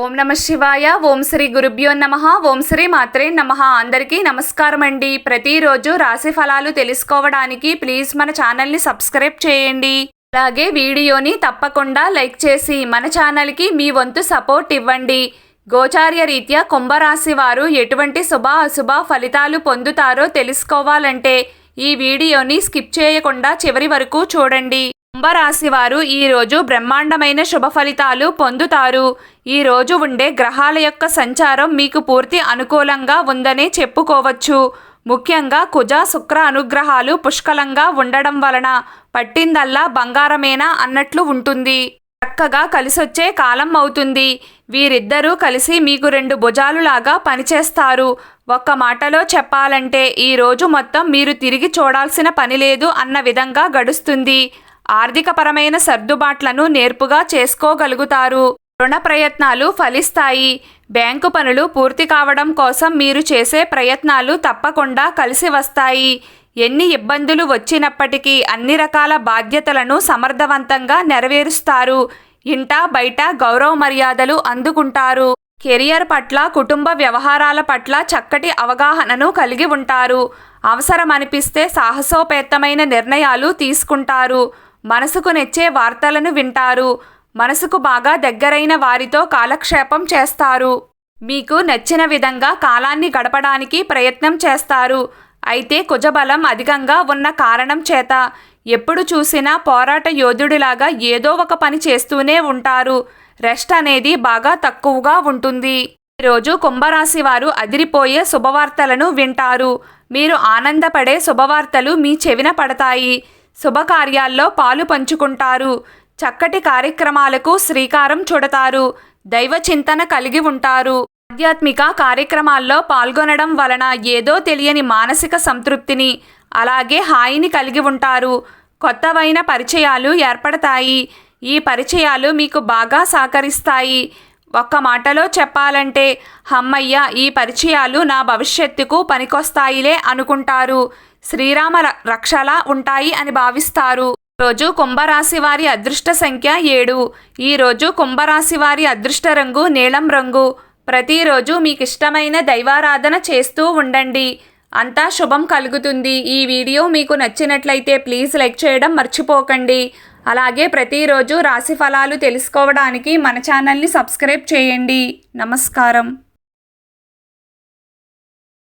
ఓం నమ శివాయ. ఓం శ్రీ గురుభ్యో నమః. ఓం శ్రీ మాత్రే నమః. అందరికీ నమస్కారం అండి. ప్రతిరోజు రాశి ఫలాలు తెలుసుకోవడానికి ప్లీజ్ మన ఛానల్ని సబ్స్క్రైబ్ చేయండి. అలాగే వీడియోని తప్పకుండా లైక్ చేసి మన ఛానల్కి మీ వంతు సపోర్ట్ ఇవ్వండి. గోచార్య రీత్యా కుంభరాశి వారు ఎటువంటి శుభ అశుభ ఫలితాలు పొందుతారో తెలుసుకోవాలంటే ఈ వీడియోని స్కిప్ చేయకుండా చివరి వరకు చూడండి. కుంభరాశి వారు ఈరోజు బ్రహ్మాండమైన శుభ ఫలితాలు పొందుతారు. ఈరోజు ఉండే గ్రహాల యొక్క సంచారం మీకు పూర్తి అనుకూలంగా ఉందనే చెప్పుకోవచ్చు. ముఖ్యంగా కుజ శుక్ర అనుగ్రహాలు పుష్కలంగా ఉండడం వలన పట్టిందల్లా బంగారమేనా అన్నట్లు ఉంటుంది. చక్కగా కలిసొచ్చే కాలం అవుతుంది. వీరిద్దరూ కలిసి మీకు రెండు భుజాలులాగా పనిచేస్తారు. ఒక్క మాటలో చెప్పాలంటే ఈరోజు మొత్తం మీరు తిరిగి చూడాల్సిన పని లేదు అన్న విధంగా గడుస్తుంది. ఆర్థికపరమైన సర్దుబాట్లను నేర్పుగా చేసుకోగలుగుతారు. రుణ ప్రయత్నాలు ఫలిస్తాయి. బ్యాంకు పనులు పూర్తి కావడం కోసం మీరు చేసే ప్రయత్నాలు తప్పకుండా కలిసి వస్తాయి. ఎన్ని ఇబ్బందులు వచ్చినప్పటికీ అన్ని రకాల బాధ్యతలను సమర్థవంతంగా నెరవేరుస్తారు. ఇంట బయట గౌరవ మర్యాదలు అందుకుంటారు. కెరియర్ పట్ల కుటుంబ వ్యవహారాల పట్ల చక్కటి అవగాహనను కలిగి ఉంటారు. అవసరమనిపిస్తే సాహసోపేతమైన నిర్ణయాలు తీసుకుంటారు. మనసుకు నెచ్చే వార్తలను వింటారు. మనసుకు బాగా దగ్గరైన వారితో కాలక్షేపం చేస్తారు. మీకు నచ్చిన విధంగా కాలాన్ని గడపడానికి ప్రయత్నం చేస్తారు. అయితే కుజబలం అధికంగా ఉన్న కారణం చేత ఎప్పుడు చూసినా పోరాట యోధుడిలాగా ఏదో ఒక పని చేస్తూనే ఉంటారు. రెస్ట్ అనేది బాగా తక్కువగా ఉంటుంది. ఈరోజు కుంభరాశి వారు అదిరిపోయే శుభవార్తలను వింటారు. మీరు ఆనందపడే శుభవార్తలు మీ చెవిన పడతాయి. శుభకార్యాల్లో పాలు పంచుకుంటారు. చక్కటి కార్యక్రమాలకు శ్రీకారం చుడతారు. దైవ చింతన కలిగి ఉంటారు. ఆధ్యాత్మిక కార్యక్రమాల్లో పాల్గొనడం వలన ఏదో తెలియని మానసిక సంతృప్తిని అలాగే హాయిని కలిగి ఉంటారు. కొత్తవైన పరిచయాలు ఏర్పడతాయి. ఈ పరిచయాలు మీకు బాగా సహకరిస్తాయి. ఒక్క మాటలో చెప్పాలంటే హమ్మయ్య, ఈ పరిచయాలు నా భవిష్యత్తుకు పనికొస్తాయిలే అనుకుంటారు. శ్రీరామ రక్షలా ఉంటాయి అని భావిస్తారు. రోజు కుంభరాశి వారి అదృష్ట సంఖ్య 7. ఈరోజు కుంభరాశి వారి అదృష్ట రంగు నీలం రంగు. ప్రతిరోజు మీకు ఇష్టమైన దైవారాధన చేస్తూ ఉండండి. అంతా శుభం కలుగుతుంది. ఈ వీడియో మీకు నచ్చినట్లయితే ప్లీజ్ లైక్ చేయడం మర్చిపోకండి. అలాగే ప్రతిరోజు రాశి ఫలాలు తెలుసుకోవడానికి మన ఛానల్ని సబ్స్క్రైబ్ చేయండి. నమస్కారం.